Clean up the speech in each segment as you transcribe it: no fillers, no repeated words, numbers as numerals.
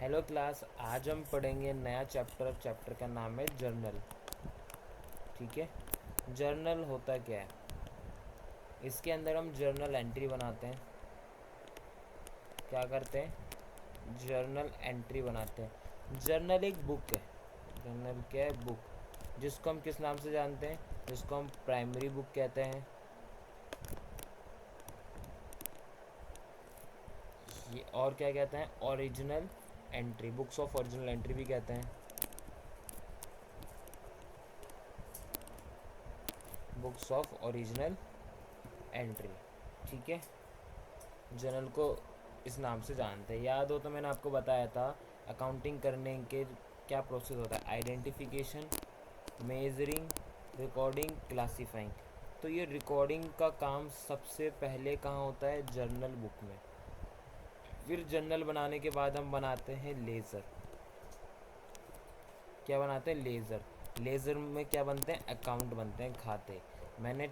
Hello class, आज हम पढ़ेंगे नया चैप्टर का नाम है जर्नल। ठीक है। जर्नल होता क्या है? इसके अंदर हम जर्नल एंट्री बनाते हैं। क्या करते हैं? जर्नल एंट्री बनाते हैं। जर्नल एक बुक है। जर्नल क्या है? बुक। जिसको हम किस नाम से जानते हैं? जिसको हम प्राइमरी बुक कहते हैं। ये और क्या कहते हैं? Original entry, books of original entry भी कहते हैं। Books of original entry. ठीक है। जर्नल को इस नाम से जानते हैं। याद हो तो मैंने आपको बताया था अकाउंटिंग करने के क्या प्रोसेस होता है। Identification, measuring, recording, classifying. तो ये रिकॉर्डिंग का काम सबसे पहले कहाँ होता है? जर्नल बुक में। फिर जर्नल बनाने के बाद हम बनाते हैं लेज़र। क्या बनाते हैं? लेज़र। लेज़र में क्या बनते हैं? अकाउंट बनते हैं, खाते। मैंने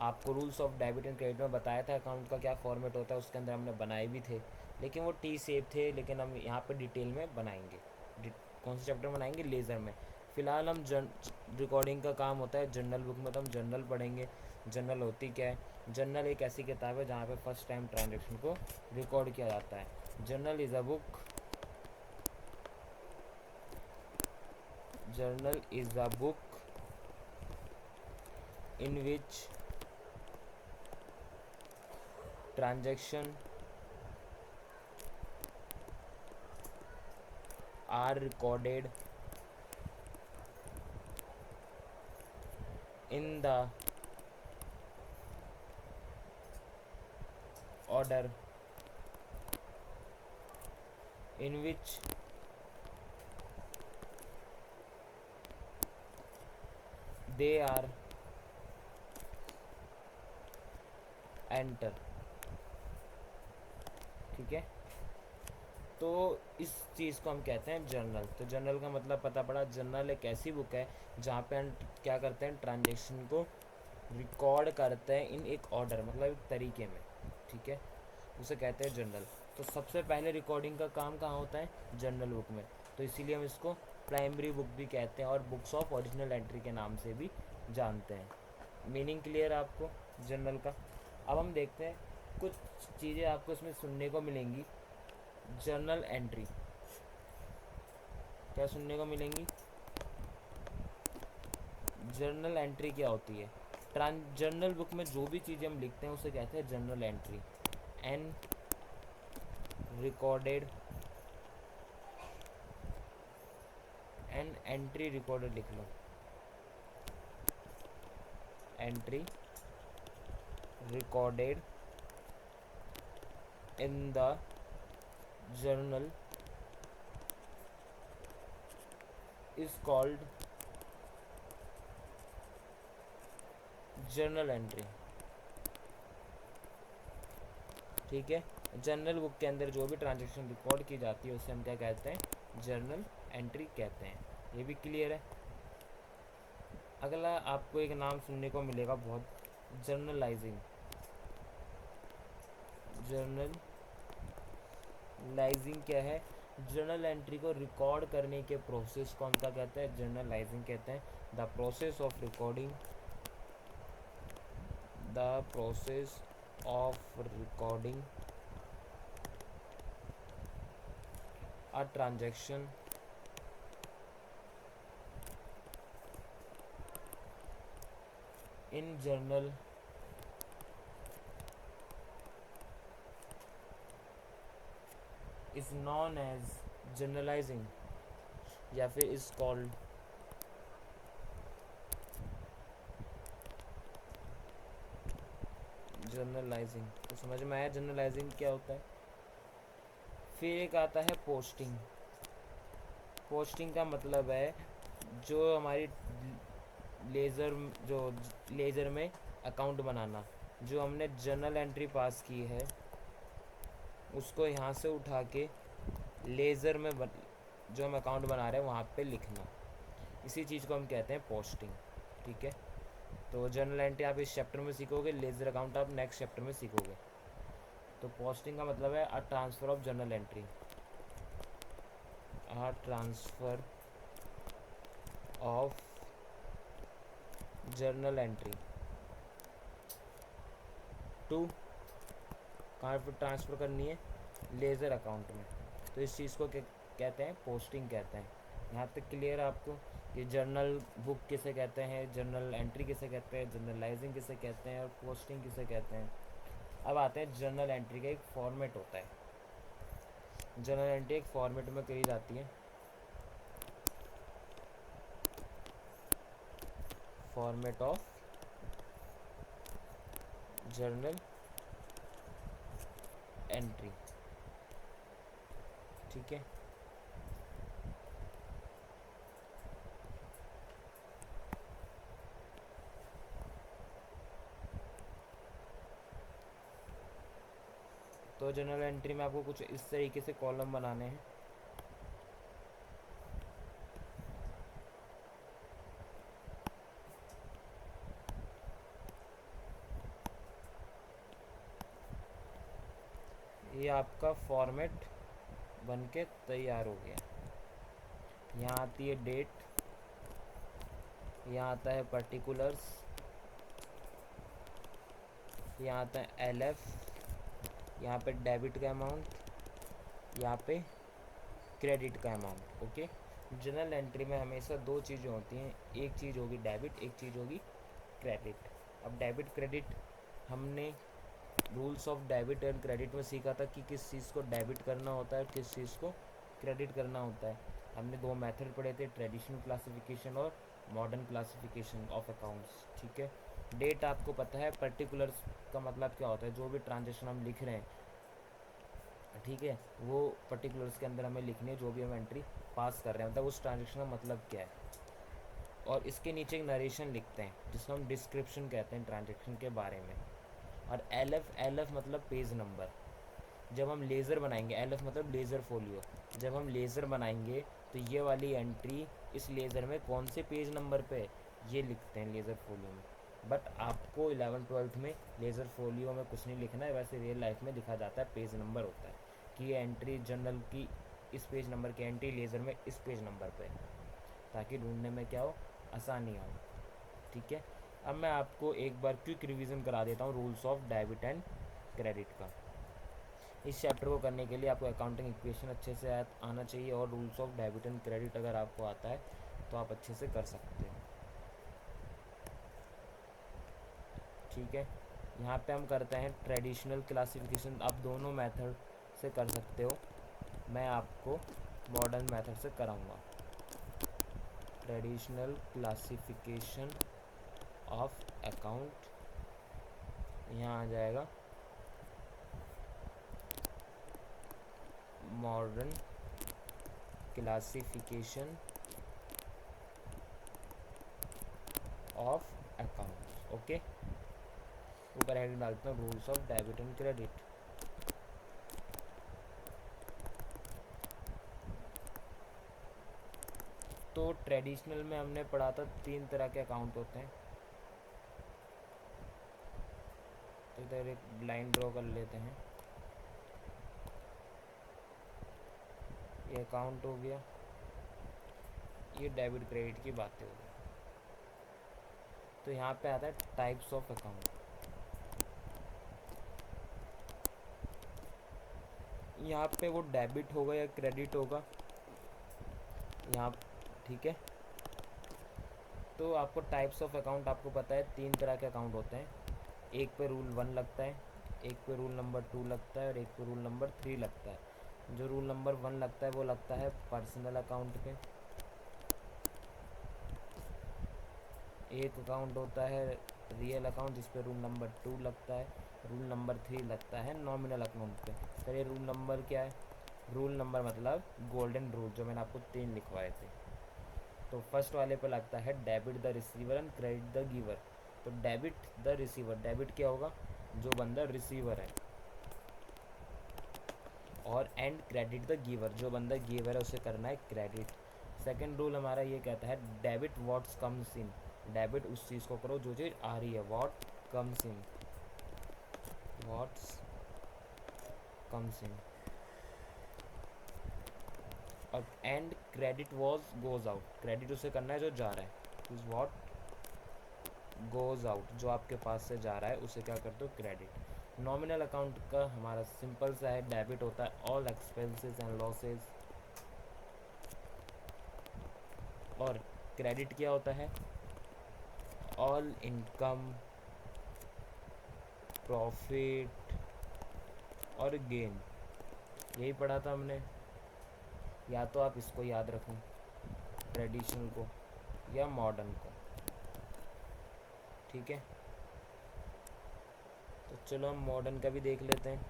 आपको rules of debit and credit में बताया था अकाउंट का क्या फॉर्मेट होता है। उसके अंदर हमने बनाए भी थे, लेकिन वो टी सेप थे। लेकिन हम यहाँ पे डिटेल में बनाएंगे। कौन से चैप्टर बनाएंगे? लेज़र में। फ़िलहाल हम रिकॉर्डिंग का काम होता है जर्नल बुक में, तो हम जर्नल पढ़ेंगे। जर्नल होती क्या है? जर्नल एक ऐसी किताब है जहाँ पे फर्स्ट टाइम ट्रांजेक्शन को रिकॉर्ड किया जाता है। Journal is a book. Journal is a book in which transaction are recorded in the order in which they are entered। ठीक है। तो इस चीज़ को हम कहते हैं जर्नल। तो जर्नल का मतलब पता पड़ा। जर्नल एक ऐसी बुक है जहाँ पे हम क्या करते हैं? ट्रांजेक्शन को रिकॉर्ड करते हैं इन एक ऑर्डर, मतलब एक तरीके में। ठीक है। उसे कहते हैं जर्नल। तो सबसे पहले रिकॉर्डिंग का काम कहाँ होता है? जर्नल बुक में। तो इसीलिए हम इसको प्राइमरी बुक भी कहते हैं और बुक्स ऑफ ओरिजिनल एंट्री के नाम से भी जानते हैं। मीनिंग क्लियर है आपको जर्नल का? अब हम देखते हैं कुछ चीज़ें आपको इसमें सुनने को मिलेंगी। जर्नल एंट्री क्या सुनने को मिलेंगी? जर्नल एंट्री क्या होती है? जर्नल बुक में जो भी चीज़ें हम लिखते हैं उसे कहते हैं journal entry. An recorded, an entry recorded लिख लो। Entry recorded in the journal is called journal entry। ठीक है। जर्नल बुक के अंदर जो भी ट्रांजैक्शन रिकॉर्ड की जाती है उसे हम क्या कहते हैं? जर्नल एंट्री कहते हैं। ये भी क्लियर है। अगला आपको एक नाम सुनने को मिलेगा बहुत, जर्नलाइजिंग। जर्नलाइजिंग क्या है? जर्नल एंट्री को रिकॉर्ड करने के प्रोसेस को हम क्या कहते हैं? जर्नलाइजिंग कहते हैं। The process of recording, the process of recording a transaction in journal is known as journalizing या फिर is called जर्नलाइजिंग। तो समझ में आया जर्नलाइजिंग क्या होता है? फिर एक आता है पोस्टिंग। पोस्टिंग का मतलब है जो हमारी लेज़र जो लेज़र में अकाउंट बनाना। जो हमने जर्नल एंट्री पास की है उसको यहाँ से उठा के लेज़र में जो हम अकाउंट बना रहे हैं वहाँ पे लिखना। इसी चीज़ को हम कहते हैं पोस्टिंग। ठीक है। तो जर्नल एंट्री आप इस चैप्टर में सीखोगे, लेज़र अकाउंट आप नेक्स्ट चैप्टर में सीखोगे। तो पोस्टिंग का मतलब है a transfer of journal entry. Or transfer of journal entry to, कहाँ पर ट्रांसफ़र करनी है, लेज़र अकाउंट में। तो इस चीज़ को क्या कहते हैं, पोस्टिंग कहते हैं। यहाँ तक क्लियर है आपको कि जर्नल बुक किसे कहते हैं, जर्नल एंट्री किसे कहते हैं, जर्नलाइजिंग किसे कहते हैं और पोस्टिंग किसे कहते हैं। अब आते हैं जर्नल एंट्री का एक फॉर्मेट होता है। जर्नल एंट्री एक फॉर्मेट में करी जाती है, फॉर्मेट ऑफ जर्नल एंट्री, ठीक है। तो जर्नल एंट्री में आपको कुछ इस तरीके से कॉलम बनाने हैं। ये आपका फॉर्मेट बन के तैयार हो गया। यहाँ आती है डेट, यहाँ आता है पर्टिकुलर्स, यहाँ आता है LF, यहाँ पे डेबिट का अमाउंट, यहाँ पे क्रेडिट का अमाउंट। ओके, जर्नल एंट्री में हमेशा दो चीज़ें होती हैं, एक चीज़ होगी डेबिट, एक चीज़ होगी क्रेडिट। अब डेबिट क्रेडिट हमने rules of debit and credit में सीखा था कि किस चीज़ को डेबिट करना होता है, किस चीज़ को क्रेडिट करना होता है। हमने दो मेथड पढ़े थे, ट्रेडिशनल क्लासिफिकेशन और मॉडर्न क्लासिफिकेशन ऑफ अकाउंट्स, ठीक है। डेट आपको पता है, पर्टिकुलर्स का मतलब क्या होता है, जो भी ट्रांजेक्शन हम लिख रहे हैं, ठीक है, वो पर्टिकुलर्स के अंदर हमें लिखनी है, जो भी हम एंट्री पास कर रहे हैं, मतलब उस ट्रांजेक्शन का मतलब क्या है। और इसके नीचे एक नरेशन लिखते हैं जिसको हम डिस्क्रिप्शन कहते हैं ट्रांजेक्शन के बारे में। और एल एफ मतलब पेज नंबर। जब हम लेज़र बनाएंगे, LF मतलब लेज़र फोलियो, जब हम लेज़र बनाएंगे तो ये वाली एंट्री इस लेज़र में कौन से पेज नंबर पे है, ये लिखते हैं लेज़र फोलियो में। बट आपको 11th-12th में लेज़र फोलियो में कुछ नहीं लिखना है, वैसे रियल लाइफ में लिखा जाता है, पेज नंबर होता है कि ये एंट्री जर्नल की इस पेज नंबर की एंट्री लेज़र में इस पेज नंबर पे, ताकि ढूंढने में क्या हो, आसानी हो, ठीक है। अब मैं आपको एक बार क्विक रिवीजन करा देता हूँ rules of debit and credit का। इस चैप्टर को करने के लिए आपको अकाउंटिंग इक्वेशन अच्छे से आना चाहिए, और rules of debit and credit अगर आपको आता है तो आप अच्छे से कर सकते हो, ठीक है। यहाँ पे हम करते हैं ट्रेडिशनल क्लासिफिकेशन। आप दोनों मेथड से कर सकते हो, मैं आपको मॉडर्न मेथड से कराऊंगा। ट्रेडिशनल क्लासिफिकेशन ऑफ अकाउंट, यहाँ आ जाएगा modern classification of accounts. Okay, ऊपर हेडिंग डालता हूँ rules of debit and credit. तो ट्रेडिशनल में हमने पढ़ा था 3 तरह के अकाउंट होते हैं। तो इधर एक लाइन ड्रॉ कर लेते हैं, ये अकाउंट हो गया, ये डेबिट क्रेडिट की बातें हो गई। तो यहाँ पे आता है टाइप्स ऑफ अकाउंट। यहाँ पे वो डेबिट होगा या क्रेडिट होगा यहाँ, ठीक है। तो आपको टाइप्स ऑफ अकाउंट आपको पता है 3 तरह के अकाउंट होते हैं। एक पे रूल 1 लगता है, एक पे रूल नंबर 2 लगता है और एक पे रूल नंबर 3 लगता है। जो रूल नंबर 1 लगता है वो लगता है पर्सनल अकाउंट पे। एक अकाउंट होता है रियल अकाउंट जिस पे रूल नंबर 2 लगता है। रूल नंबर 3 लगता है नॉमिनल अकाउंट पे। सर ये रूल नंबर क्या है? रूल नंबर मतलब गोल्डन रूल, जो मैंने आपको 3 लिखवाए थे। तो फर्स्ट वाले पे लगता है debit the receiver and credit the giver. तो डेबिट द रिसीवर, डेबिट क्या होगा? जो बंदा रिसीवर है, और एंड क्रेडिट द गिवर, जो बंदा गिवर है उसे करना है क्रेडिट। सेकंड रूल हमारा ये कहता है debit what's comes in, debit उस चीज़ को करो जो चीज़ आ रही है, what comes in, what's comes in. और and credit was goes out, credit उसे करना है जो जा रहा है, इज वॉट गोज आउट, जो आपके पास से जा रहा है उसे क्या कर दो क्रेडिट। नॉमिनल अकाउंट का हमारा सिंपल सा है, डेबिट होता है ऑल एक्सपेंसेस एंड लॉसेस, और क्रेडिट क्या होता है ऑल इनकम प्रॉफिट और गेन। यही पढ़ा था हमने, या तो आप इसको याद रखें ट्रेडिशनल को या मॉडर्न को, ठीक है। तो चलो हम मॉडर्न का भी देख लेते हैं।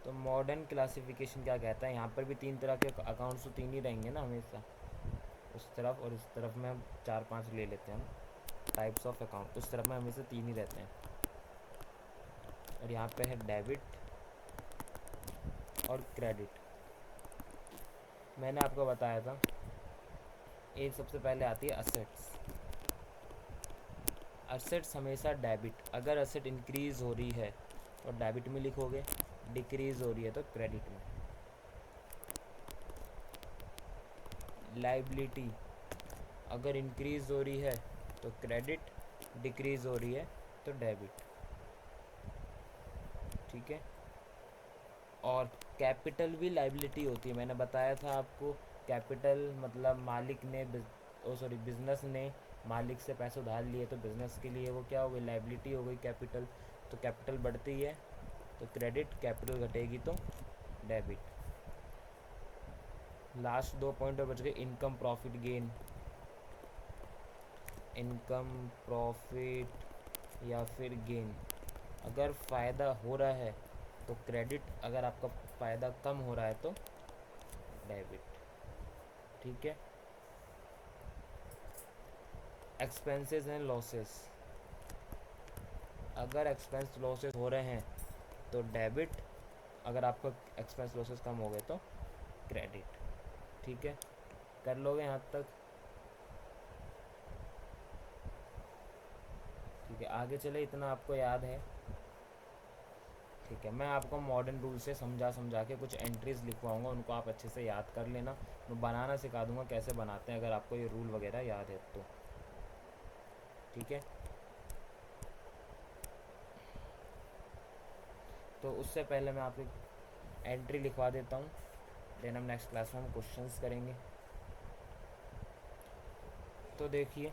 तो मॉडर्न क्लासिफिकेशन क्या कहता है, यहाँ पर भी तीन तरह के अकाउंट्स तो तीन ही रहेंगे ना हमेशा, उस तरफ और इस तरफ में हम चार पांच ले लेते हैं हम टाइप्स ऑफ अकाउंट, उस तरफ में हमेशा तीन ही रहते हैं। और यहाँ पे है डेबिट और क्रेडिट। मैंने आपको बताया था एक सबसे पहले आती है असेट्स। असेट्स हमेशा डेबिट, अगर असेट इंक्रीज़ हो रही है तो डेबिट में लिखोगे, डिक्रीज़ हो रही है तो क्रेडिट में। लाइबिलिटी अगर इंक्रीज़ हो रही है तो क्रेडिट, डिक्रीज़ हो रही है तो डेबिट, ठीक है। और कैपिटल भी लाइबिलिटी होती है, मैंने बताया था आपको। कैपिटल मतलब मालिक ने बिजनेस ने मालिक से पैसे उधार लिए तो बिजनेस के लिए वो क्या हो गई लाइबिलिटी हो गई कैपिटल। तो कैपिटल बढ़ती है तो क्रेडिट, कैपिटल घटेगी तो डेबिट। लास्ट दो पॉइंट और बच गए, income profit gain. Income profit या फिर गेन, अगर फ़ायदा हो रहा है तो क्रेडिट, अगर आपका फ़ायदा कम हो रहा है तो डेबिट, ठीक है। एक्सपेंसेस एंड लॉसेस, अगर एक्सपेंस लॉसेस हो रहे हैं तो डेबिट, अगर आपका एक्सपेंस लॉसेस कम हो गए तो क्रेडिट, ठीक है। कर लोगे यहाँ तक, ठीक है। आगे चले, इतना आपको याद है, ठीक है। मैं आपको मॉडर्न रूल से समझा समझा के कुछ एंट्रीज लिखवाऊंगा, उनको आप अच्छे से याद कर लेना। मैं बनाना सिखा दूंगा कैसे बनाते हैं, अगर आपको ये रूल वगैरह याद है तो, ठीक है। तो उससे पहले मैं आपको एंट्री लिखवा देता हूँ, देन हम नेक्स्ट क्लास में हम क्वेश्चंस करेंगे। तो देखिए,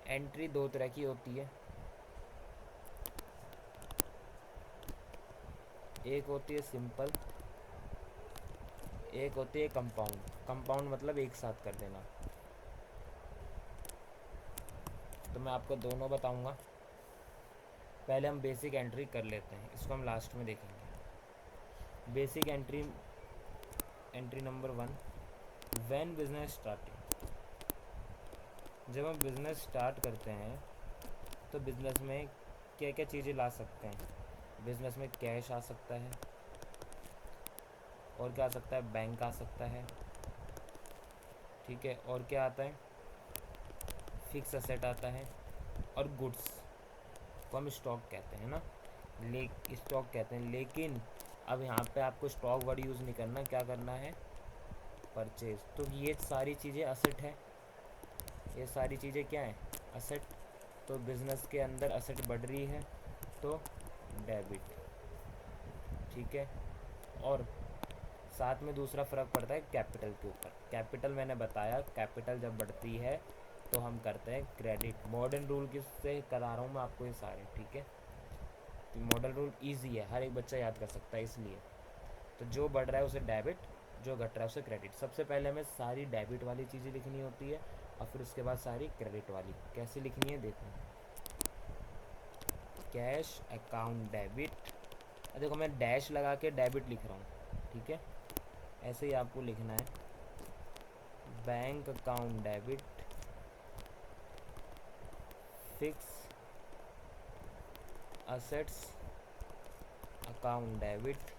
एंट्री दो तरह की होती है, एक होती है सिंपल, एक होती है कंपाउंड। कंपाउंड मतलब एक साथ कर देना। तो मैं आपको दोनों बताऊंगा। पहले हम बेसिक एंट्री कर लेते हैं, इसको हम लास्ट में देखेंगे। Basic entry, entry number 1, when business starting. जब हम बिज़नेस स्टार्ट करते हैं तो बिज़नेस में क्या क्या चीज़ें ला सकते हैं। बिज़नेस में कैश आ सकता है, और क्या आ सकता है, बैंक आ सकता है, ठीक है। और क्या आता है, फिक्स असेट आता है, और गुड्स को हम स्टॉक कहते हैं ना, स्टॉक कहते हैं। लेकिन अब यहाँ पे आपको स्टॉक वर्ड यूज़ नहीं करना, क्या करना है, परचेज। तो ये सारी चीज़ें असेट है, ये सारी चीज़ें क्या है, असेट। तो बिज़नेस के अंदर असेट बढ़ रही है तो डेबिट, ठीक है। और साथ में दूसरा फ़र्क पड़ता है कैपिटल के ऊपर। कैपिटल मैंने बताया, कैपिटल जब बढ़ती है तो हम करते हैं क्रेडिट। मॉडर्न रूल किससे करा रहा हूँ मैं आपको ये सारे, ठीक है। तो मॉडर्न रूल इजी है, हर एक बच्चा याद कर सकता है इसलिए। तो जो बढ़ रहा है उसे डेबिट, जो घट रहा है उसे क्रेडिट। सबसे पहले हमें सारी डेबिट वाली चीज़ें लिखनी होती है, और फिर उसके बाद सारी क्रेडिट वाली। कैसे लिखनी है देखो, कैश अकाउंट डेबिट, देखो मैं डैश लगा के डेबिट लिख रहा हूँ, ठीक है। ऐसे ही आपको लिखना है, bank account debit, fix assets account debit,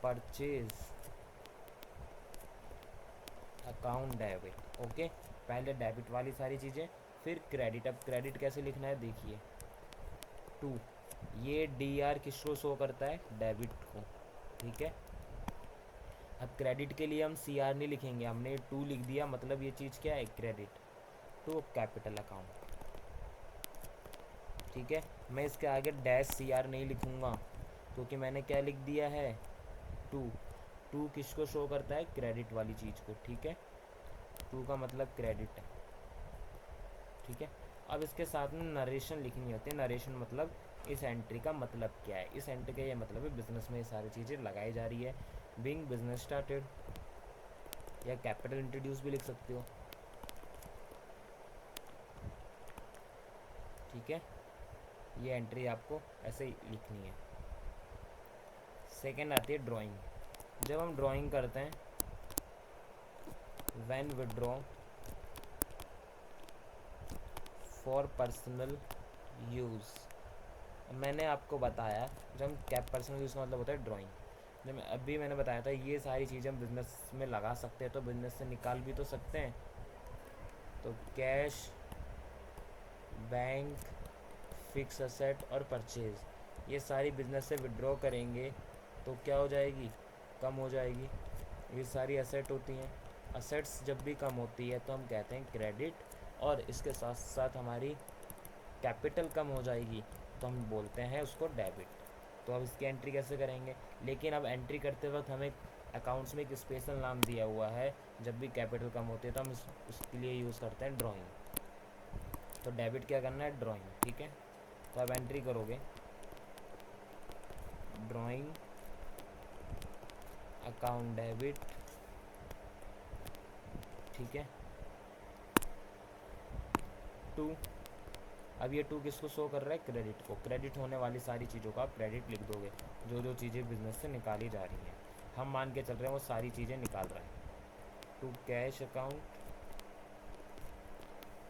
purchase account debit. Okay, पहले डेबिट वाली सारी चीज़ें, फिर क्रेडिट। अब क्रेडिट कैसे लिखना है देखिए, टू, ये डी आर किसको शो करता है, डेबिट को, ठीक है। अब क्रेडिट के लिए हम सी आर नहीं लिखेंगे, हमने टू लिख दिया, मतलब ये चीज़ क्या है, क्रेडिट टू कैपिटल अकाउंट, ठीक है। मैं इसके आगे डैश सी आर नहीं लिखूँगा, क्योंकि मैंने क्या लिख दिया है, टू। टू किसको शो करता है, क्रेडिट वाली चीज़ को, ठीक है। टू का मतलब क्रेडिट है, ठीक है। अब इसके साथ में नरेशन लिखनी होती है। नरेशन मतलब इस एंट्री का मतलब क्या है, इस एंट्री का ये मतलब है बिजनेस में ये सारी चीज़ें लगाई जा रही है। बीइंग बिजनेस स्टार्टेड, या कैपिटल इंट्रोड्यूस भी लिख सकते हो, ठीक है। ये एंट्री आपको ऐसे ही लिखनी है। सेकेंड आती है ड्राइंग। जब हम ड्राइंग करते हैं, when withdraw for personal use, मैंने आपको बताया जब हम कैप पर्सनल यूज़ का मतलब होता है ड्राइंग। जब अभी मैंने बताया था ये सारी चीज़ें हम बिज़नेस में लगा सकते हैं, तो बिज़नेस से निकाल भी तो सकते हैं। तो कैश, बैंक, फिक्स असेट और परचेज़, ये सारी बिज़नेस से विड्रॉ करेंगे तो क्या हो जाएगी, कम हो जाएगी। ये सारी असेट होती हैं। असेट्स जब भी कम होती है तो हम कहते हैं क्रेडिट, और इसके साथ साथ हमारी कैपिटल कम हो जाएगी तो हम बोलते हैं उसको डेबिट। तो अब इसकी एंट्री कैसे करेंगे, लेकिन अब एंट्री करते वक्त हमें अकाउंट्स में एक स्पेशल नाम दिया हुआ है, जब भी कैपिटल कम होती है तो हम उसके लिए यूज़ करते हैं ड्राइंग। तो डेबिट क्या करना है, ड्राइंग, ठीक है। तो अब एंट्री करोगे, ड्राइंग अकाउंट डेबिट, ठीक है, टू। अब ये टू किसको शो कर रहा है, क्रेडिट को। क्रेडिट होने वाली सारी चीज़ों का आप क्रेडिट लिख दोगे, जो जो चीज़ें बिजनेस से निकाली जा रही हैं। हम मान के चल रहे हैं वो सारी चीज़ें निकाल रहे हैं। To cash account,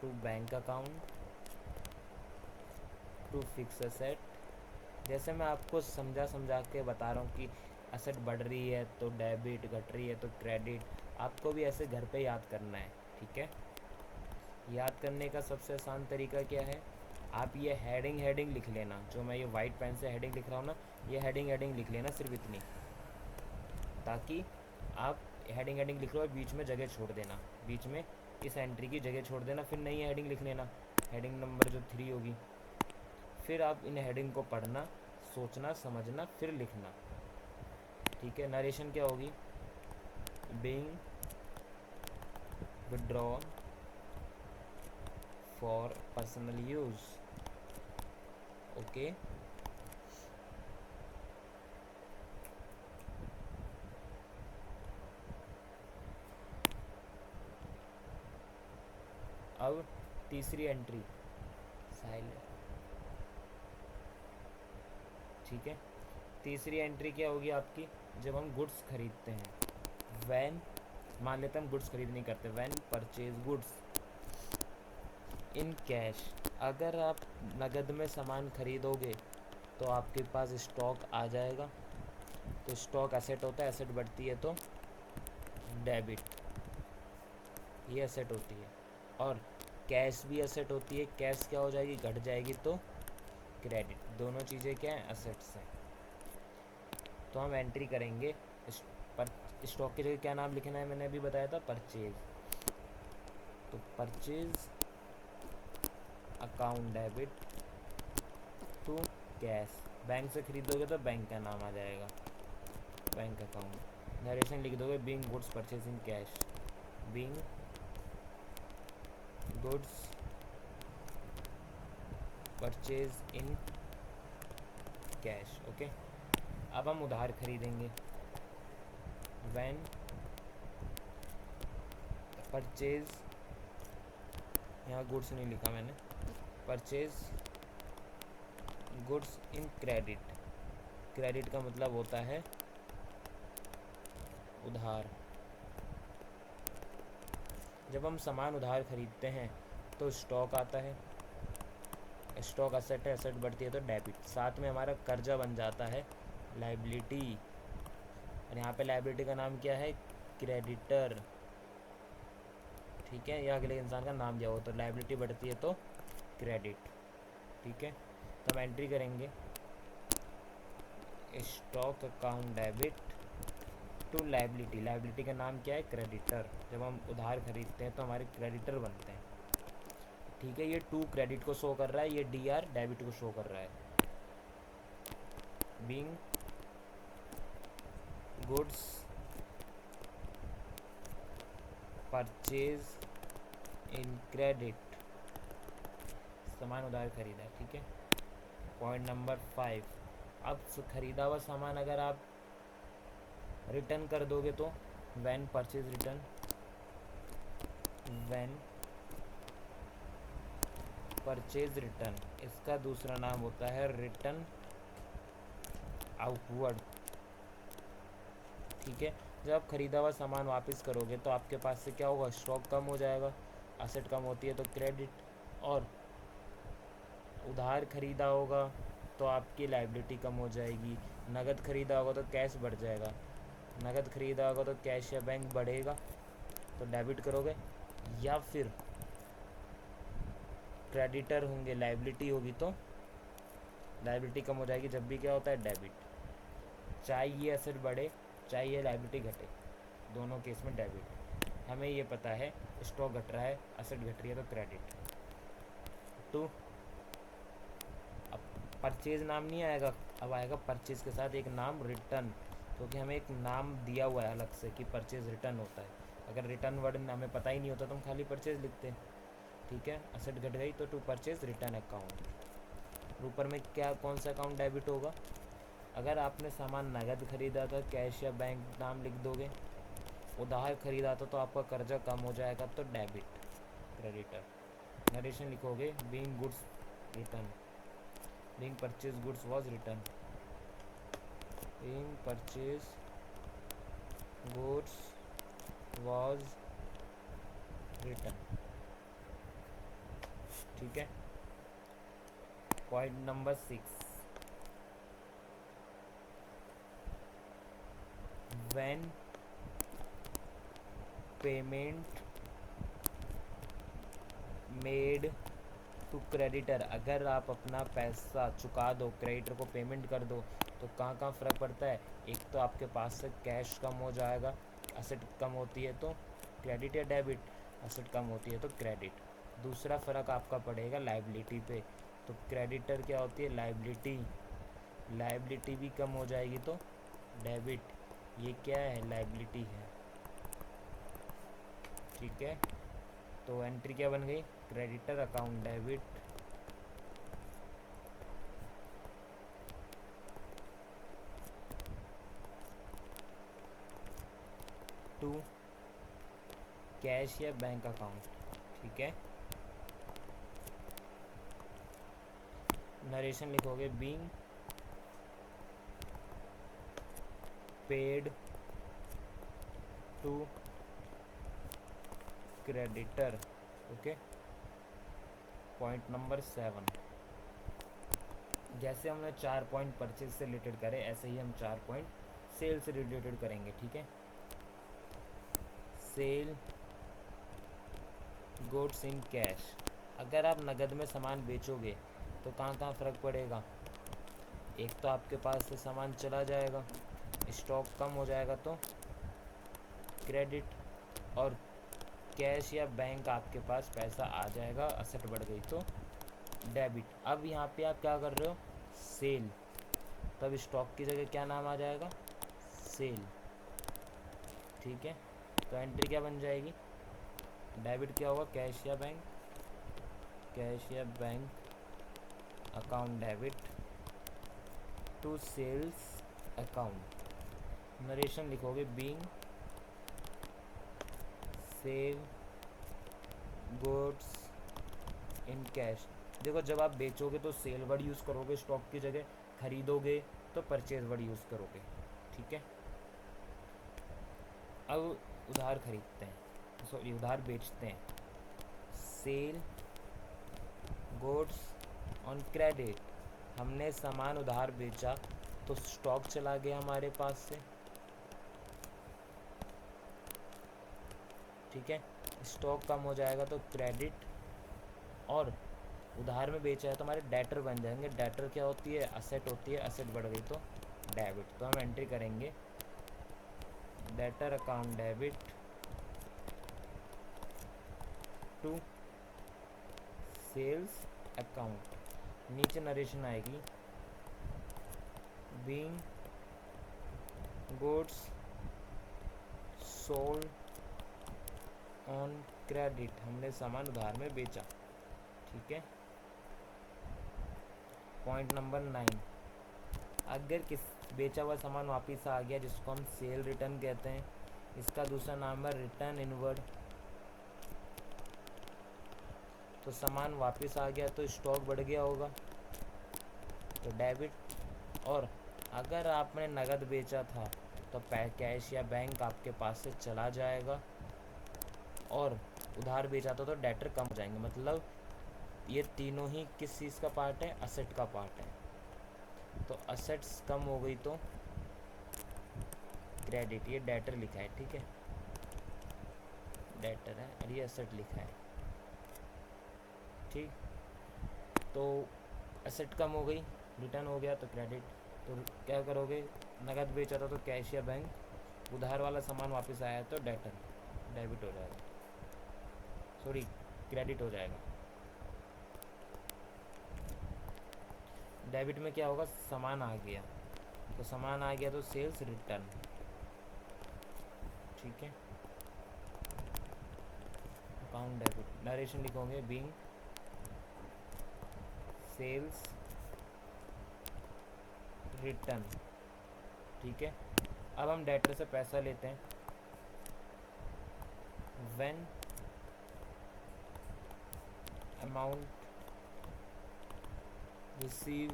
to bank account, to fix asset. जैसे मैं आपको समझा के बता रहा हूँ कि असेट बढ़ रही है तो डेबिट, घट रही है तो क्रेडिट, आपको भी ऐसे घर पे याद करना है, ठीक है। याद करने का सबसे आसान तरीका क्या है, आप ये हेडिंग लिख लेना, जो मैं ये वाइट पेन से हेडिंग लिख रहा हूँ ना, ये हेडिंग लिख लेना सिर्फ इतनी, ताकि आप हेडिंग लिख लो और बीच में जगह छोड़ देना, बीच में इस एंट्री की जगह छोड़ देना, फिर नई हेडिंग लिख लेना, हेडिंग नंबर जो 3 होगी। फिर आप इन हेडिंग को पढ़ना, सोचना, समझना, फिर लिखना, ठीक है। नरेशन क्या होगी, being withdraw for personal use, okay. अब तीसरी एंट्री साइलेंट, ठीक है। तीसरी एंट्री क्या होगी आपकी, जब हम गुड्स खरीदते हैं, वैन, मान लेते हैं हम गुड्स खरीद नहीं करते, when purchase goods in cash. अगर आप नगद में सामान खरीदोगे तो आपके पास स्टॉक आ जाएगा, तो स्टॉक एसेट होता है, एसेट बढ़ती है तो डेबिट, ये एसेट होती है। और कैश भी एसेट होती है, कैश क्या हो जाएगी, घट जाएगी तो क्रेडिट। दोनों चीज़ें क्या हैं, एसेट्स हैं। तो हम एंट्री करेंगे, पर स्टॉक की जगह क्या नाम लिखना है, मैंने अभी बताया था, परचेज। तो purchase account debit to cash. Bank से खरीदोगे तो बैंक का नाम आ जाएगा, बैंक अकाउंट। नरेशन लिख दोगे, being goods purchase in cash, being goods purchase in cash, okay. अब हम उधार खरीदेंगे, व्हेन परचेज, यहाँ गुड्स नहीं लिखा मैंने, purchase goods in credit. Credit का मतलब होता है उधार। जब हम सामान उधार खरीदते हैं तो स्टॉक आता है, स्टॉक असेट है, असेट बढ़ती है तो डेबिट, साथ में हमारा कर्जा बन जाता है लाइबिलिटी। और यहाँ पे लाइबिलिटी का नाम क्या है, क्रेडिटर, ठीक है, या अगले इंसान का नाम दिया हो, तो लाइबिलिटी बढ़ती है तो क्रेडिट। ठीक है, तो हम एंट्री करेंगे stock account debit to liability. Liability का नाम क्या है? क्रेडिटर। जब हम उधार खरीदते हैं तो हमारे क्रेडिटर बनते हैं। ठीक है, ये टू क्रेडिट को शो कर रहा है, ये डी आर डेबिट को शो कर रहा है। Being goods purchase in credit, सामान उधार खरीदा। ठीक है, पॉइंट नंबर 5, अब खरीदा हुआ सामान अगर आप रिटर्न कर दोगे तो when purchase return, when purchase return, इसका दूसरा नाम होता है रिटर्न आउटवर्ड। ठीक है, जब आप खरीदा हुआ सामान वापस करोगे तो आपके पास से क्या होगा? स्टॉक कम हो जाएगा, असेट कम होती है तो क्रेडिट, और उधार खरीदा होगा तो आपकी लाइबिलिटी कम हो जाएगी, नगद खरीदा होगा तो कैश बढ़ जाएगा, नगद खरीदा होगा तो कैश या बैंक बढ़ेगा तो डेबिट करोगे, या फिर क्रेडिटर होंगे लाइबिलिटी होगी तो लाइबिलिटी कम हो जाएगी। जब भी क्या होता है? डेबिट। चाहे ये एसेट बढ़े चाहे ये लाइबिलिटी घटे, दोनों केस में डेबिट। हमें ये पता है स्टॉक घट रहा है, एसेट घट रही है तो क्रेडिट। तो अब परचेज नाम नहीं आएगा, अब आएगा परचेज के साथ एक नाम रिटर्न, क्योंकि हमें एक नाम दिया हुआ है अलग से कि परचेज रिटर्न होता है। अगर रिटर्न वर्ड हमें पता ही नहीं होता तो हम खाली परचेज लिखते हैं। ठीक है, एसेट घट गई तो टू परचेज रिटर्न अकाउंट। ऊपर में क्या कौन सा अकाउंट डेबिट होगा? अगर आपने सामान नगद खरीदा था कैश या बैंक नाम लिख दोगे, उधार खरीदा था तो आपका कर्जा कम हो जाएगा तो डेबिट क्रेडिटर। नरेशन लिखोगे being goods return, being purchase goods was return, being purchase goods was return. ठीक है, point number 6, when payment made to creditor, अगर आप अपना पैसा चुका दो, क्रेडिटर को पेमेंट कर दो, तो कहाँ कहाँ फ़र्क पड़ता है? एक तो आपके पास से कैश कम हो जाएगा, एसेट कम होती है तो क्रेडिट या डेबिट, एसेट कम होती है तो क्रेडिट। दूसरा फ़र्क आपका पड़ेगा लाइबिलिटी पे, तो क्रेडिटर क्या होती है? लाइबिलिटी, लाइबिलिटी भी कम हो जाएगी तो डेबिट। ये क्या है? लाइबिलिटी है। ठीक है, तो एंट्री क्या बन गई? Creditor account debit to cash या बैंक अकाउंट। ठीक है, नरेशन लिखोगे being paid to creditor. Okay, point number 7, जैसे हमने 4 पॉइंट परचेज से रिलेटेड करे ऐसे ही हम 4 पॉइंट सेल से रिलेटेड करेंगे। ठीक है, सेल गुड्स इन कैश, अगर आप नगद में सामान बेचोगे तो कहाँ कहाँ फ़र्क पड़ेगा? एक तो आपके पास से सामान चला जाएगा, स्टॉक कम हो जाएगा तो क्रेडिट, और कैश या बैंक आपके पास पैसा आ जाएगा, असेट बढ़ गई तो डेबिट। अब यहाँ पे आप क्या कर रहे हो? सेल, तब स्टॉक की जगह क्या नाम आ जाएगा? सेल। ठीक है, तो एंट्री क्या बन जाएगी? डेबिट क्या होगा? कैश या बैंक, कैश या bank account debit to sales account. Narration लिखोगे being sale goods in cash. देखो, जब आप बेचोगे तो सेल वर्ड यूज़ करोगे स्टॉक की जगह, खरीदोगे तो परचेज वर्ड यूज़ करोगे। ठीक है, अब उधार खरीदते हैं, सॉरी उधार बेचते हैं, सेल गुड्स ऑन क्रेडिट, हमने सामान उधार बेचा तो स्टॉक चला गया हमारे पास से, ठीक है। स्टॉक कम हो जाएगा तो क्रेडिट, और उधार में बेचा है तो हमारे डेटर बन जाएंगे। डेटर क्या होती है? असेट होती है। असेट बढ़ गई तो डेबिट। तो हम एंट्री करेंगे debtor account debit to sales account. नीचे नरेशन आएगी being goods sold on credit. हमने सामान उधार में बेचा। ठीक है। पॉइंट नंबर 9, अगर किस बेचा हुआ सामान वापस आ गया जिसको हम सेल रिटर्न कहते हैं, इसका दूसरा नाम है रिटर्न इनवर्ड। तो सामान वापस आ गया तो स्टॉक बढ़ गया होगा तो डेबिट। और अगर आपने नगद बेचा था तो कैश या बैंक आपके पास से चला जाएगा, और उधार बेचा था तो डेटर कम हो जाएंगे। मतलब ये तीनों ही किस चीज़ का पार्ट है? असेट का पार्ट है। तो असेट्स कम हो गई तो क्रेडिट। ये डेटर लिखा है, ठीक है, डेटर है, और ये असेट लिखा है। ठीक, तो एसेट कम हो गई, रिटर्न हो गया तो क्रेडिट। तो क्या करोगे? नगद बेचा था तो कैश या बैंक, उधार वाला सामान वापस आया तो डेटर, डेबिट हो जाएगा, सॉरी क्रेडिट हो जाएगा। डेबिट में क्या होगा? सामान आ गया, तो सामान आ गया तो सेल्स रिटर्न। ठीक है। अकाउंट डेबिट, नरेशन लिखोगे बीइंग सेल्स रिटर्न। ठीक है। अब हम डेटर से पैसा लेते हैं। When amount receive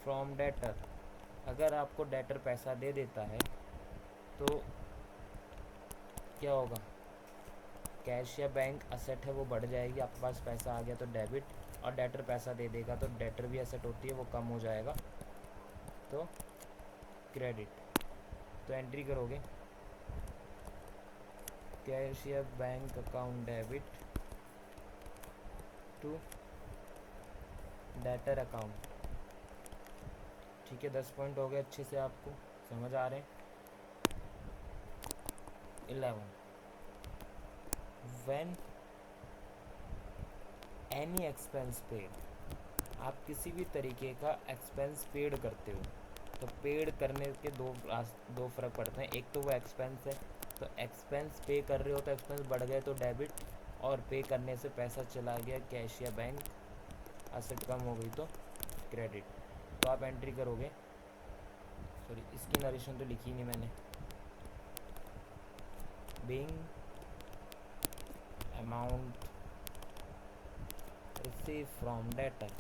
from debtor, अगर आपको डेटर पैसा दे देता है तो क्या होगा? कैश या बैंक असेट है वो बढ़ जाएगी, आपके पास पैसा आ गया तो डेबिट, और डेटर पैसा दे देगा तो डेटर भी असेट होती है वो कम हो जाएगा तो क्रेडिट। तो एंट्री करोगे कैश या bank account debit to debtor account. ठीक है, 10 पॉइंट हो गए, अच्छे से आपको समझ आ रहे हैं। 11, व्हेन एनी एक्सपेंस पेड, आप किसी भी तरीके का एक्सपेंस पेड करते हो तो पेड करने के दो फ़र्क पड़ते हैं। एक तो वो एक्सपेंस है, तो एक्सपेंस पे कर रहे हो तो एक्सपेंस बढ़ गए तो डेबिट, और पे करने से पैसा चला गया कैश या बैंक, असेट कम हो गई तो क्रेडिट। तो आप एंट्री करोगे, सॉरी इसकी नरेशन तो लिखी नहीं मैंने, being amount receive from debtor.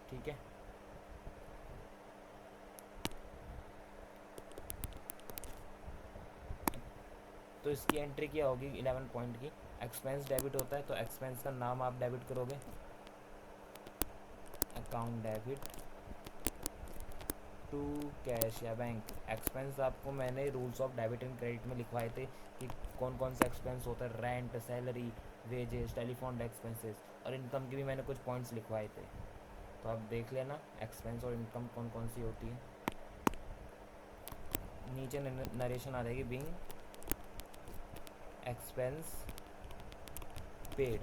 ठीक है। तो इसकी एंट्री क्या होगी 11 पॉइंट की? एक्सपेंस डेबिट होता है तो एक्सपेंस का नाम आप डेबिट करोगे, अकाउंट डेबिट टू कैश या बैंक। एक्सपेंस आपको मैंने rules of debit and credit में लिखवाए थे कि कौन कौन से एक्सपेंस होता है, rent, salary, wages, telephone expenses, और इनकम की भी मैंने कुछ पॉइंट्स लिखवाए थे, तो आप देख लेना एक्सपेंस और इनकम कौन कौन सी होती है। नीचे नरेशन आ जाएगी बीइंग एक्सपेंस पेड।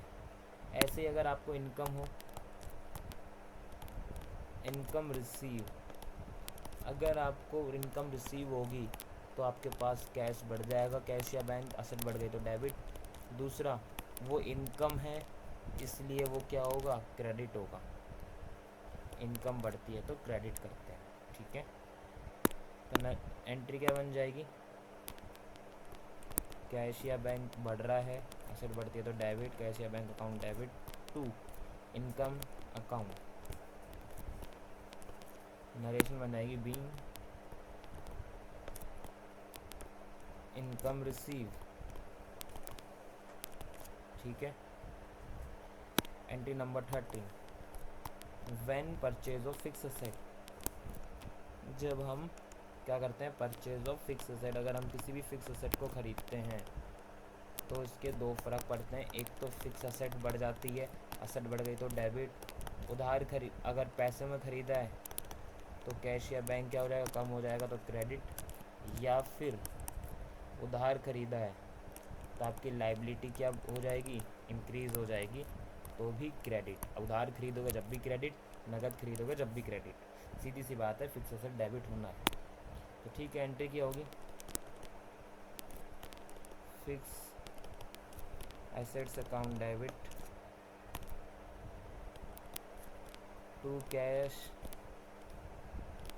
ऐसे ही अगर आपको इनकम हो, इनकम रिसीव, अगर आपको इनकम रिसीव होगी तो आपके पास कैश बढ़ जाएगा, कैश या बैंक, असेट बढ़ गई तो डेबिट। दूसरा, वो इनकम है इसलिए वो क्या होगा? क्रेडिट होगा। इनकम बढ़ती है तो क्रेडिट करते हैं। ठीक है। तो एंट्री क्या बन जाएगी? कैश या बैंक बढ़ रहा है, असेट बढ़ती है तो डेबिट, कैश या bank account debit to income account. Narration बन जाएगी बीइंग इनकम रिसीव। ठीक है। Entry number 13, when purchase of fix asset, जब हम क्या करते हैं, परचेज ऑफ फिक्स असेट। अगर हम किसी भी फिक्स असेट को ख़रीदते हैं तो इसके दो फ़र्क पड़ते हैं। एक तो फिक्स असेट बढ़ जाती है, असेट बढ़ गई तो डेबिट। उधार खरीद, अगर पैसे में ख़रीदा है तो कैश या बैंक क्या हो जाएगा, कम हो जाएगा तो क्रेडिट। या फिर उधार ख़रीदा है तो आपकी लाइबिलिटी क्या हो जाएगी, इंक्रीज़ हो जाएगी, तो भी क्रेडिट। उधार खरीदोगे जब भी क्रेडिट, नगद खरीदोगे जब भी क्रेडिट। सीधी सी बात है, फिक्स असेट डेबिट होना है। तो ठीक है, एंट्री क्या होगी, fix assets account debit to cash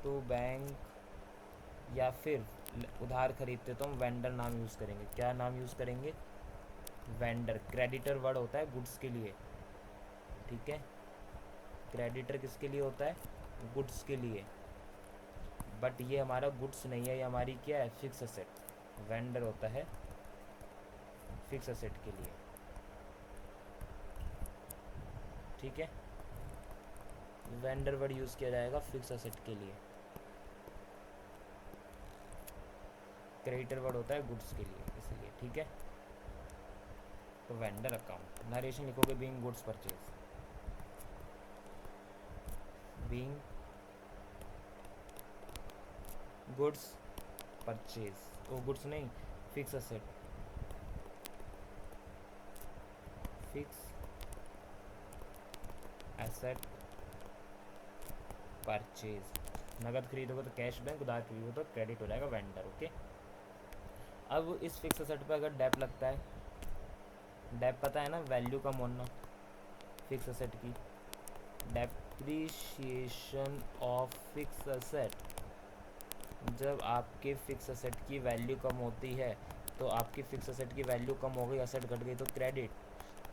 to bank. या फिर उधार खरीदते तो हम वेंडर नाम यूज़ करेंगे। क्या नाम यूज़ करेंगे, वेंडर। क्रेडिटर वर्ड होता है गुड्स के लिए, ठीक है। क्रेडिटर किसके लिए होता है, गुड्स के लिए। बट ये हमारा गुड्स नहीं है, ये हमारी क्या है, फिक्स असेट। वेंडर होता है फिक्स असेट के लिए, ठीक है। वेंडर वर्ड यूज़ किया जाएगा फिक्स असेट के लिए। क्रेडिटर वर्ड होता है गुड्स के लिए, इसलिए, ठीक है। तो वेंडर अकाउंट, नरेशन लिखोगे being goods purchase, being goods purchase. वो गुड्स नहीं, fix asset, fix asset purchase. नगद खरीदोगे तो कैश बैंक, उधार खरीदोगे तो क्रेडिट हो जाएगा वेंडर, ओके। अब इस फिक्स असेट पे अगर डेप लगता है, डेप पता है ना, वैल्यू कम होना फिक्स असेट की। डेप्रीशिएशन ऑफ फिक्स असेट, जब आपके फिक्स असेट की वैल्यू कम होती है तो आपकी फिक्स असेट की वैल्यू कम हो गई, असेट घट गई तो क्रेडिट।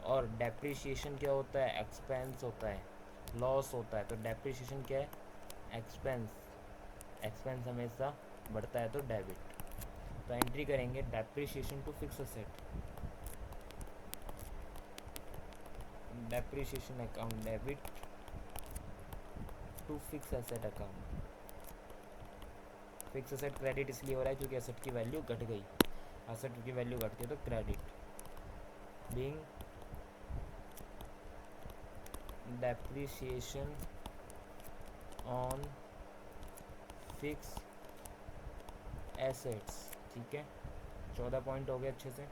और डेप्रीशिएशन क्या होता है, एक्सपेंस होता है, लॉस होता है। तो डेप्रीशिएशन क्या है, एक्सपेंस। एक्सपेंस हमेशा बढ़ता है तो डेबिट। तो एंट्री करेंगे depreciation to fix asset, depreciation account debit to fix asset account. Fix asset credit इसलिए हो रहा है क्योंकि एसेट की वैल्यू घट गई, एसेट की वैल्यू घटती है तो credit. Being depreciation on fix assets, ठीक है। 14 पॉइंट हो गए अच्छे से।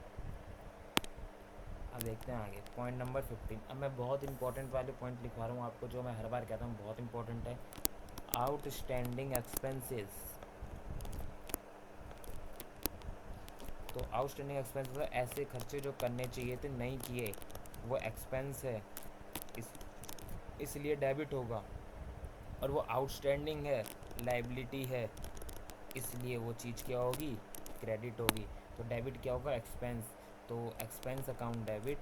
अब देखते हैं आगे, पॉइंट नंबर 15। अब मैं बहुत इंपॉर्टेंट वाले पॉइंट लिखवा रहा हूँ आपको, जो मैं हर बार कहता हूँ बहुत इंपॉर्टेंट है। Outstanding expenses. तो आउटस्टैंडिंग एक्सपेंस मतलब ऐसे खर्चे जो करने चाहिए थे नहीं किए, वो एक्सपेंस है, इसलिए डेबिट होगा। और वो आउटस्टैंडिंग है, लाइबिलिटी है, इसलिए वो चीज़ क्या होगी, क्रेडिट होगी। तो डेबिट क्या होगा, एक्सपेंस। तो एक्सपेंस अकाउंट डेबिट।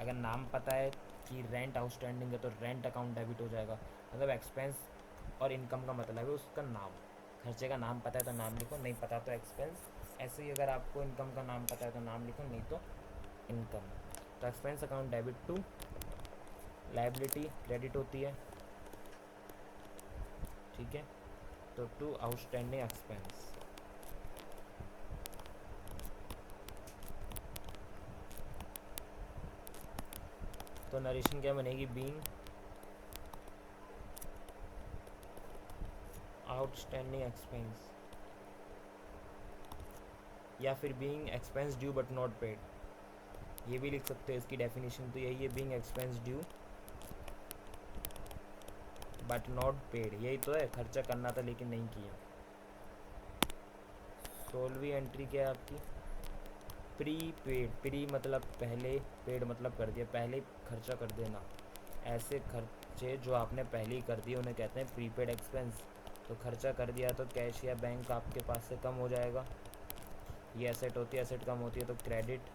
अगर नाम पता है कि रेंट आउटस्टैंडिंग है तो रेंट अकाउंट डेबिट हो जाएगा। मतलब एक्सपेंस और इनकम का मतलब है उसका नाम, खर्चे का नाम पता है तो नाम लिखो, नहीं पता तो एक्सपेंस। ऐसे ही अगर आपको इनकम का नाम पता है तो नाम लिखो, नहीं तो इनकम। तो expense account debit to liability, credit होती है, ठीक है। तो टू आउटस्टैंडिंग एक्सपेंस। तो नरेशन क्या बनेगी, बीइंग आउटस्टैंडिंग एक्सपेंस, या फिर being expense due but not paid, ये भी लिख सकते हैं। इसकी डेफिनेशन तो यही है, being expense due but not paid. यही तो है, खर्चा करना था लेकिन नहीं किया। 16वीं एंट्री क्या है आपकी, प्री पेड। प्री मतलब पहले, पेड मतलब कर दिया, पहले खर्चा कर देना। ऐसे खर्चे जो आपने पहले ही कर दिए उन्हें कहते हैं प्रीपेड एक्सपेंस। तो खर्चा कर दिया तो कैश या बैंक आपके पास से कम हो जाएगा। ये एसेट होती है, एसेट कम होती है तो क्रेडिट।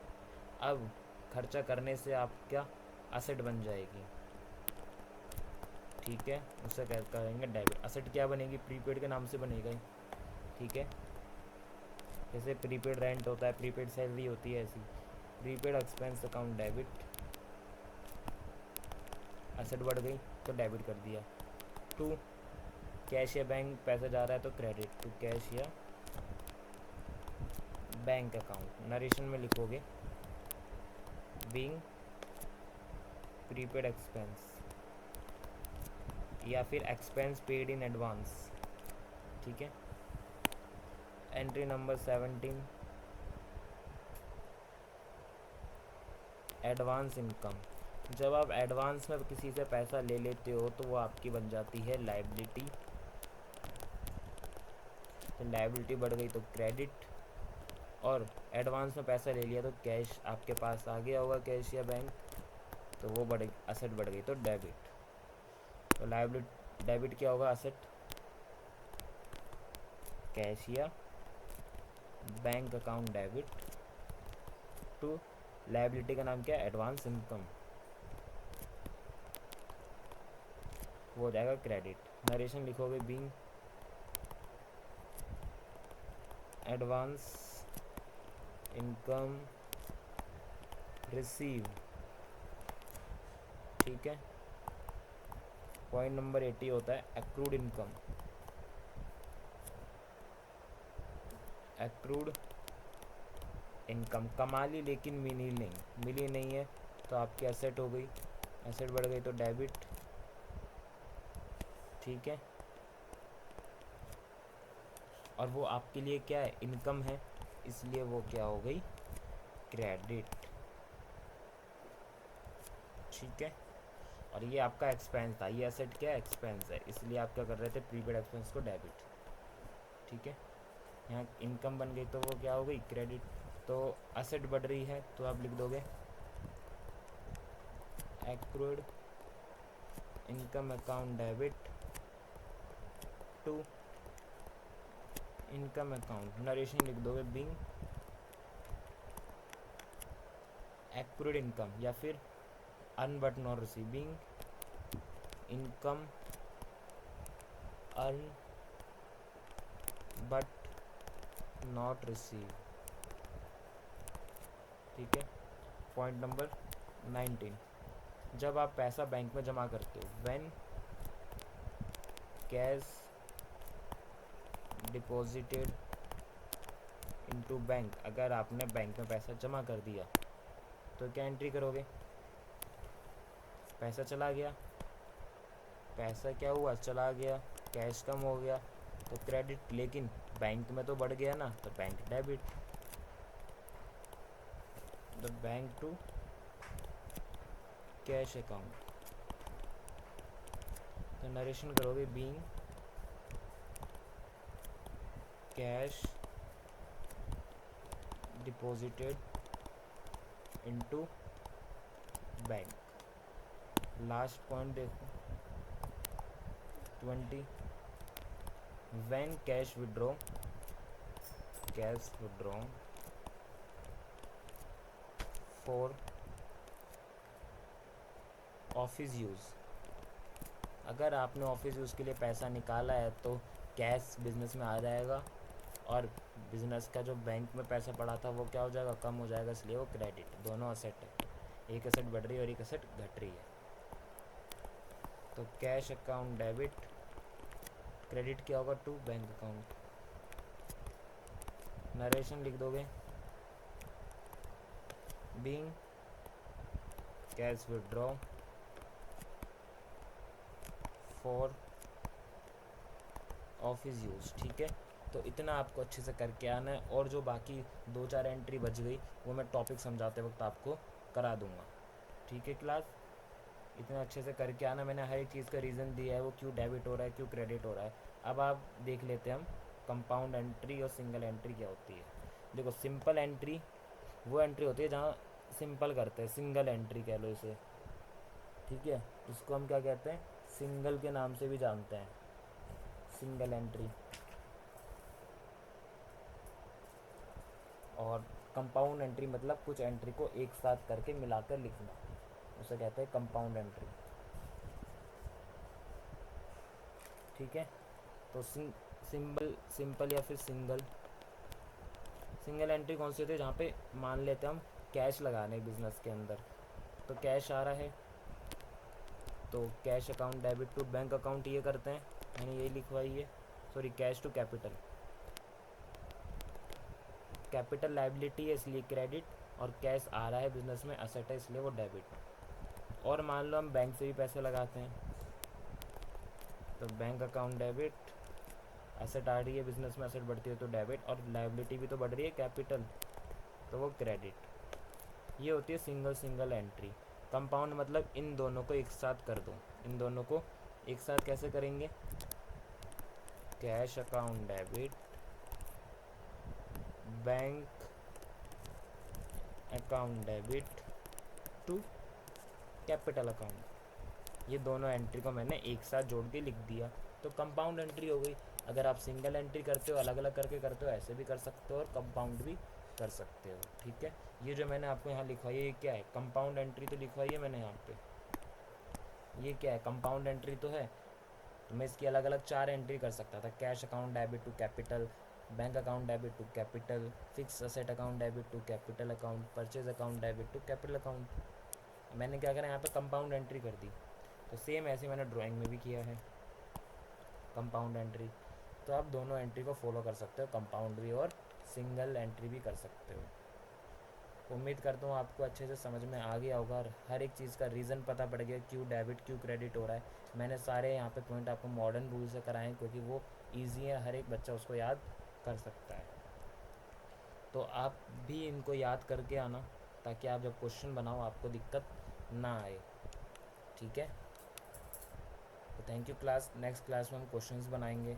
अब खर्चा करने से आप क्या, असेट बन जाएगी, ठीक है। उसे क्या करेंगे, डेबिट। असेट क्या बनेगी, प्रीपेड के नाम से बनेगा ही, ठीक है। जैसे प्रीपेड रेंट होता है, प्रीपेड सैलरी होती है, ऐसी prepaid expense account debit. Asset बढ़ गई तो डेबिट कर दिया, टू कैश या बैंक पैसा जा रहा है तो क्रेडिट टू कैश या बैंक अकाउंट। नरेशन में लिखोगे बीइंग प्रीपेड एक्सपेंस या फिर एक्सपेंस पेड इन एडवांस। ठीक है। Entry number 17 advance income. जब आप एडवांस में किसी से पैसा ले लेते हो तो वो आपकी बन जाती है लायबिलिटी। तो लायबिलिटी बढ़ गई तो क्रेडिट, और एडवांस में पैसा ले लिया तो कैश आपके पास आ गया होगा, कैश या बैंक, तो वो बढ़ असेट बढ़ गई तो डेबिट। तो लायबिलिटी डेबिट क्या होगा, असेट कैश या bank account debit to liability का नाम क्या है, एडवांस इनकम, वो हो जाएगा क्रेडिट। नरेशन लिखोगे बीइंग एडवांस इनकम रिसीव। ठीक है। पॉइंट नंबर 80 होता है एक्रूड इनकम। एक्रूड इनकम कमा ली लेकिन मिली नहीं है तो आपकी एसेट हो गई, एसेट बढ़ गई तो डेबिट। ठीक है। और वो आपके लिए क्या है, इनकम है, इसलिए वो क्या हो गई, क्रेडिट। ठीक है। और ये आपका एक्सपेंस था, ये एसेट क्या है, एक्सपेंस है, इसलिए आप क्या कर रहे थे, प्रीपेड एक्सपेंस को डेबिट। ठीक है। यहाँ इनकम बन गई तो वो क्या हो गई, क्रेडिट। तो एसेट बढ़ रही है तो आप लिख दोगे accrued income account debit to income account. Narration लिख दोगे बीइंग एक्रूड इनकम या फिर earn but not receive, being income earn but not receive. ठीक है। पॉइंट नंबर 19 जब आप पैसा बैंक में जमा करते हो, when cash deposited into bank, अगर आपने बैंक में पैसा जमा कर दिया तो क्या एंट्री करोगे, पैसा चला गया, पैसा क्या हुआ, चला गया, कैश कम हो गया तो क्रेडिट, लेकिन बैंक में तो बढ़ गया ना तो bank debit. The bank to cash account. तो नरेशन करोगे being cash deposited into bank. Last point देखो 20 when cash withdraw for office use. अगर आपने ऑफिस यूज़ के लिए पैसा निकाला है तो कैश बिजनेस में आ जाएगा, और बिजनेस का जो बैंक में पैसा पड़ा था वो क्या हो जाएगा, कम हो जाएगा, इसलिए वो क्रेडिट। दोनों असेट है, एक असेट बढ़ रही है और एक असेट घट रही है। तो कैश अकाउंट डेबिट, क्रेडिट क्या होगा, टू बैंक अकाउंट। नरेशन लिख दोगे being cash withdraw for office use. ठीक है। तो इतना आपको अच्छे से करके आना है, और जो बाकी 2-4 एंट्री बच गई वो मैं टॉपिक समझाते वक्त आपको करा दूंगा। ठीक है क्लास, इतना अच्छे से करके आना। मैंने हर एक चीज़ का रीज़न दिया है, वो क्यों डेबिट हो रहा है, क्यों क्रेडिट हो रहा है। अब आप देख लेते हैं हम कंपाउंड एंट्री और सिंगल एंट्री क्या होती है। देखो सिंपल एंट्री वो एंट्री होती है जहाँ सिंपल करते हैं, सिंगल एंट्री कह लो इसे। ठीक है। इसको हम क्या कहते हैं, सिंगल के नाम से भी जानते हैं, सिंगल एंट्री। और कंपाउंड एंट्री मतलब कुछ एंट्री को एक साथ करके मिलाकर लिखना, उसे कहते हैं कंपाउंड एंट्री। ठीक है। तो सिंपल या फिर सिंगल एंट्री कौन सी होती है, जहाँ पे मान लेते हैं हम कैश लगाने बिजनेस के अंदर, तो कैश आ रहा है तो cash account debit to bank account ये करते हैं, मैंने यही लिखवाई है, sorry cash to capital, capital liability है इसलिए क्रेडिट, और कैश आ रहा है बिजनेस में असेट है इसलिए वो डेबिट। और मान लो हम बैंक से भी पैसे लगाते हैं, तो बैंक अकाउंट डेबिट, एसेट आ रही है बिजनेस में, एसेट बढ़ती है तो डेबिट, और लाइबिलिटी भी तो बढ़ रही है कैपिटल, तो वो क्रेडिट। ये होती है सिंगल सिंगल एंट्री। कंपाउंड मतलब इन दोनों को एक साथ कर दो, इन दोनों को एक साथ कैसे करेंगे, cash account debit, bank account debit to capital account, ये दोनों एंट्री को मैंने एक साथ जोड़ के लिख दिया, तो कंपाउंड एंट्री हो गई। अगर आप सिंगल एंट्री करते हो, अलग अलग करके करते हो, ऐसे भी कर सकते हो और कंपाउंड भी कर सकते हो, ठीक है। ये जो मैंने आपको यहाँ लिखवाई है ये क्या है, कंपाउंड एंट्री तो लिखवाई है मैंने यहाँ पे, ये क्या है, कंपाउंड एंट्री तो है। तो मैं इसकी अलग अलग 4 एंट्री कर सकता था, cash account debit to capital, bank account debit to capital, fix asset account debit to capital account, purchase account debit to capital account. मैंने क्या करा यहाँ पे कंपाउंड एंट्री कर दी। तो सेम ऐसे मैंने ड्राइंग में भी किया है कंपाउंड एंट्री। तो आप दोनों एंट्री को फॉलो कर सकते हो, कंपाउंड भी और सिंगल एंट्री भी कर सकते हो। उम्मीद करता हूँ आपको अच्छे से समझ में आ गया होगा और हर एक चीज़ का रीज़न पता पड़ गया, क्यों डेबिट क्यों क्रेडिट हो रहा है। मैंने सारे यहाँ पे पॉइंट आपको मॉडर्न रूल से कराए हैं क्योंकि वो ईजी है, हर एक बच्चा उसको याद कर सकता है। तो आप भी इनको याद करके आना ताकि आप जब क्वेश्चन बनाओ आपको दिक्कत ना आए, ठीक है। तो thank you class, next class में हम क्वेश्चंस बनाएंगे।